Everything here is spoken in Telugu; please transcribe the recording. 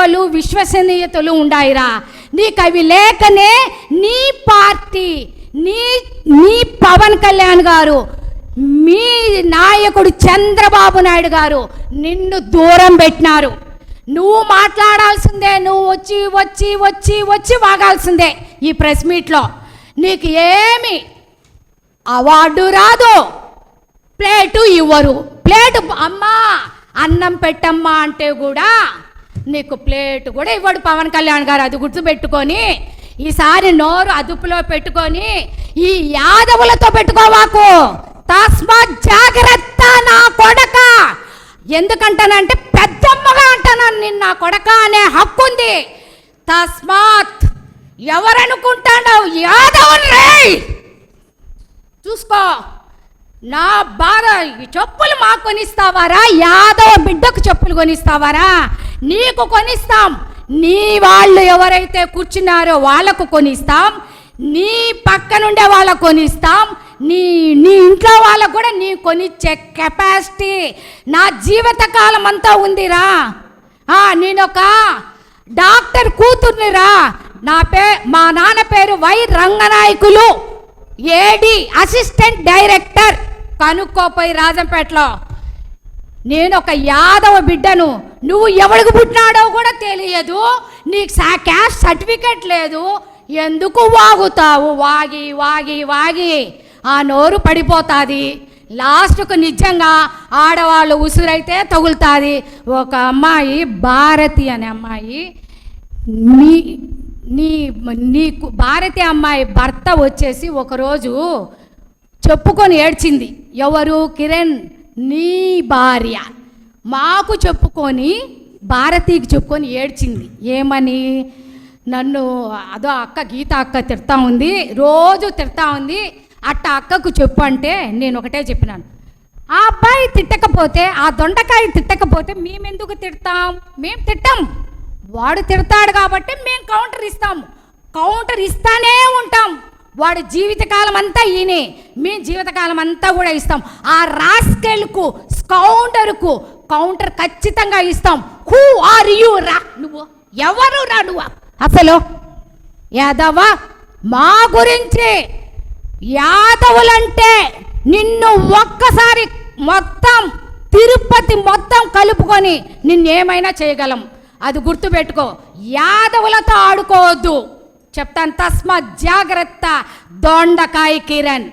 విలువలు విశ్వసనీయతలు ఉండాయిరా. నీకు అవి లేకనే నీ పార్టీ, నీ పవన్ కళ్యాణ్ గారు, మీ నాయకుడు చంద్రబాబు నాయుడు గారు నిన్ను దూరం పెట్టినారు. నువ్వు మాట్లాడాల్సిందే, నువ్వు వచ్చి వచ్చి వచ్చి వచ్చి వాగాల్సిందే ఈ ప్రెస్ మీట్లో. నీకు ఏమి అవార్డు రాదు, ప్లేటు ఇవ్వరు. ప్లేటు అమ్మా అన్నం పెట్టమ్మా అంటే కూడా నీకు ప్లేటు కూడా ఇవ్వడు పవన్ కళ్యాణ్ గారు. అది గుర్తుపెట్టుకొని ఈసారి నోరు అదుపులో పెట్టుకొని ఈ యాదవులతో పెట్టుకోవాకు. తస్మాత్ జాగ్రత్త నా కొడక. ఎందుకంటానంటే పెద్దమ్మగా అంటాను నిన్న నా కొడక అనే హక్కు ఉంది. తస్మాత్ ఎవరనుకుంటాడో యాదవుని రే చూసుకో. నా బాధ చెప్పులు మాకు కొనిస్తావారా? యాదవ బిడ్డకు చెప్పులు కొనిస్తావారా? నీకు కొనిస్తాం. నీ వాళ్ళు ఎవరైతే కూర్చున్నారో వాళ్ళకు కొనిస్తాం, నీ పక్కనుండే వాళ్ళకు కొనిస్తాం, నీ ఇంట్లో వాళ్ళకు కూడా నీ కొనిచ్చే కెపాసిటీ నా జీవితకాలం అంతా ఉందిరా. నేనొక డాక్టర్ కూతుర్నిరా. మా నాన్న పేరు Y Ranganayakulu, AD assistant director. కనుక్కోపోయి రాజంపేటలో. నేను ఒక యాదవ బిడ్డను. నువ్వు ఎవరికి పుట్టినాడో కూడా తెలియదు, నీకు క్యాస్ట్ సర్టిఫికెట్ లేదు. ఎందుకు వాగుతావు? వాగి వాగి వాగి ఆ నోరు పడిపోతుంది. లాస్ట్కు నిజంగా ఆడవాళ్ళు ఉసురైతే తగులుతుంది. ఒక అమ్మాయి భారతి అనే అమ్మాయి, నీకు భారతి అమ్మాయి భర్త వచ్చేసి ఒకరోజు చెప్పుకొని ఏడ్చింది. ఎవరు? కిరణ్ నీ భార్య మాకు చెప్పుకొని, భారతికి చెప్పుకొని ఏడ్చింది. ఏమని? నన్ను అదో అక్క గీత అక్క తిడతా ఉంది, రోజు తిడతా ఉంది. అట్ట అక్కకు చెప్పు అంటే నేను ఒకటే చెప్పినాను, ఆ అబ్బాయి తిట్టకపోతే, ఆ దొండకాయ తిట్టకపోతే మేమెందుకు తిడతాం? మేము తిట్టాం, వాడు తిడతాడు కాబట్టి మేము కౌంటర్ ఇస్తాము. కౌంటర్ ఇస్తానే ఉంటాం. వాడి జీవితకాలం అంతా ఈయనే, మేము జీవితకాలం అంతా కూడా ఇస్తాం. ఆ రాస్కెల్కు స్కౌంటర్కు కౌంటర్ ఖచ్చితంగా ఇస్తాం. హూ ఆర్ యూ రా? నువ్వు ఎవరు రా నువ్వు అసలు? యాదవా? మా గురించి యాదవులంటే నిన్ను ఒక్కసారి మొత్తం తిరుపతి మొత్తం కలుపుకొని నిన్నేమైనా చేయగలం. అది గుర్తుపెట్టుకో. యాదవులతో ఆడుకోవద్దు చెప్తాను. తస్మాత్ జాగ్రత్త దొండకాయ కిరణ్.